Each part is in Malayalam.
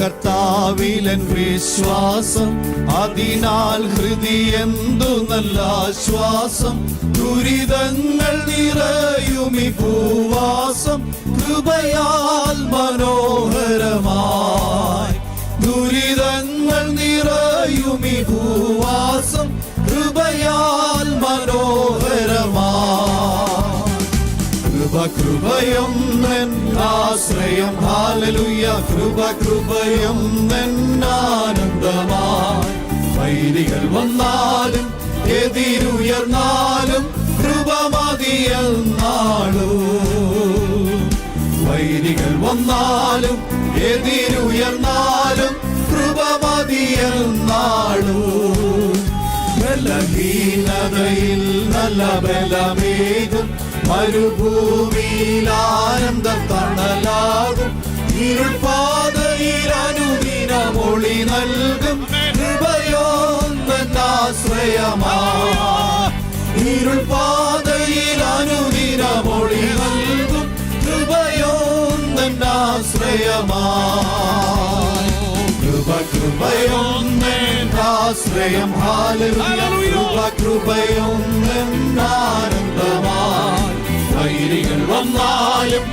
കർത്താവിലൻ വിശ്വാസം, അതിനാൽ ഹൃദയെന്തു നല്ല ആശ്വാസം. ദുരിതങ്ങൾ നിറയുമി ഭൂവാസം, കൃപയാൽ മനോഹരമായി. ദുരിതങ്ങൾ നിറയുമി ഭൂവാസം, കൃപയാൽ മനോഹരമായി. കൃപയൊന്നെന്നാശ്രയം, ഹല്ലേലൂയ. കൃപയൊന്നെന്നാനന്ദമായി. വൈരികൾ വന്നാലും എതിരുയർന്നാലും കൃപ മതിയെന്നാളും. വൈരികൾ വന്നാലും എതിരുയർന്നാലും കൃപ മതിയെന്നാളും. ബലഹീനതയിൽ നല്ല ബലമേകും, മരുഭൂമിയിൽ ആനന്ദ തണലാകും. ഇരുൾപാതയിൽ അനുദിനമൊളി നൽകും, കൃപയൊന്നെന്നാശ്രയമായി. ഇരുൾപാതയിൽ അനുദിനമൊളി നൽകും, കൃപയൊന്നെന്നാശ്രയമായി. കൃപയൊന്നെന്നാശ്രയം, ഹല്ലേലൂയ. കൃപയൊന്നെന്നാനന്ദമായി. വൈരികൾ വന്നാലും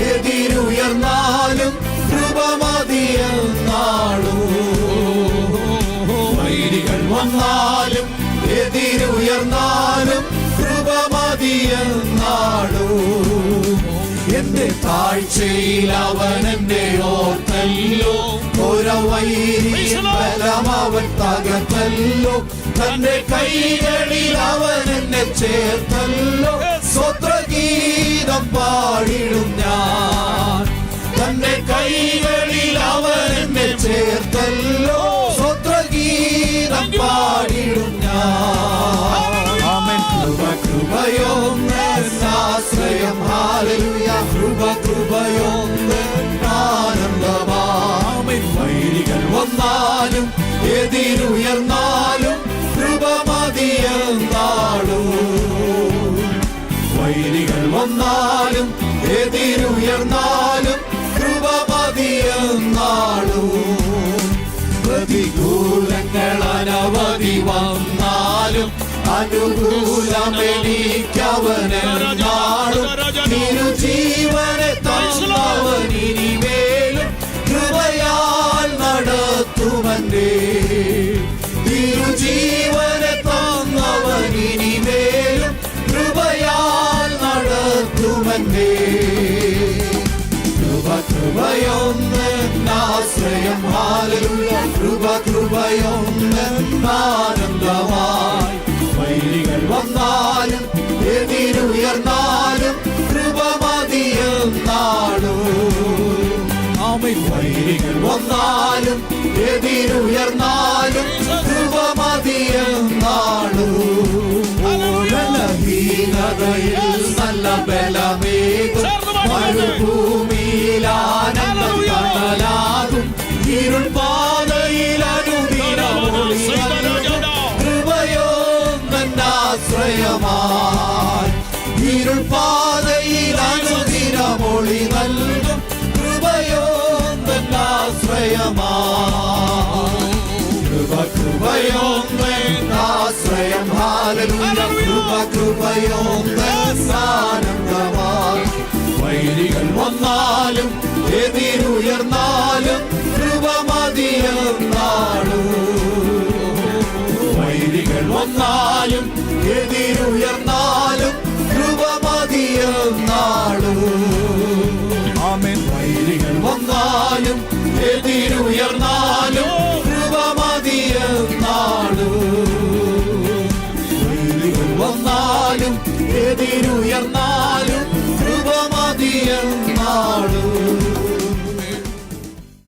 എതിരുയർന്നാലും കൃപ മതിയെന്നാളും. വൈരികൾ വന്നാലും എതിരുയർന്നാലും കൃപ മതിയെന്നാളും. എന്റെ താഴ്ചയിൽ അവൻ എന്നെ ഓർത്തല്ലോ, ഒരവൈരിൻ ബലം അവൻ തകർത്തല്ലോ. തന്റെ കൈകളിൽ അവൻ എന്നെ ചേർത്തല്ലോ, സ്വത്രഗീതം പാടിടും ഞാൻ. തന്റെ കൈകളിൽ അവൻ എന്നെ ചേർത്തല്ലോ, സ്വത്രഗീതം പാടിടും ഞാൻ. കൃപയൊന്നെന്നാശ്രയം, ഹല്ലേലൂയ. കൃപയൊന്നെന്നാനന്ദമായി. വൈരികൾ വന്നാലും എതിരുയർന്നാലും കൃപ മതിയെന്നാളും. വൈരികൾ വന്നാലും എതിരുയർന്നാലും കൃപ മതിയെന്നാളും. പ്രതികൂലങ്ങൾ അനവധി വന്നാലും അനുകൂലമെനിക്കവനെന്നാളും. തിരുജീവനെ തന്നവനിനിമേലും കൃപയാൽ നടത്തുമെന്നേ. തിരുജീവനെ തന്നവനിനിമേലും കൃപയാൽ നടത്തുമെന്നേ. കൃപയൊന്നെന്നാശ്രയം, ഹല്ലേലൂയ. കൃപയൊന്നെന്നാനന്ദമായി. വൈരികൾ വന്നാലും എതിരുയർന്നാലും കൃപ മതിയെന്നാളും. വൈരികൾ വന്നാലും എതിരുയർന്നാലും കൃപ മതിയെന്നാളും. ബലഹീനതയിൽ നല്ല ബലമേകും, മരുഭൂമിയിൽ ആനന്ദം തണലാകും. ഇരുൾപാതയിൽ അനുദിനമൊളി നൽകും, കൃപയൊന്നെന്നാശ്രയമായി. ഇരുൾപാതയിൽ അനുദിനമൊളി നൽകും, കൃപയൊന്നെന്നാശ്രയമായി. കൃപയൊന്നെന്നാശ്രയം, ഹല്ലേലൂയ. കൃപയൊന്നെന്നാനന്ദമായി. വൈരികൾ വന്നാലും എതിരുയർന്നാലും കൃപ മതിയെന്നാളും. വൈരികൾ വന്നാലും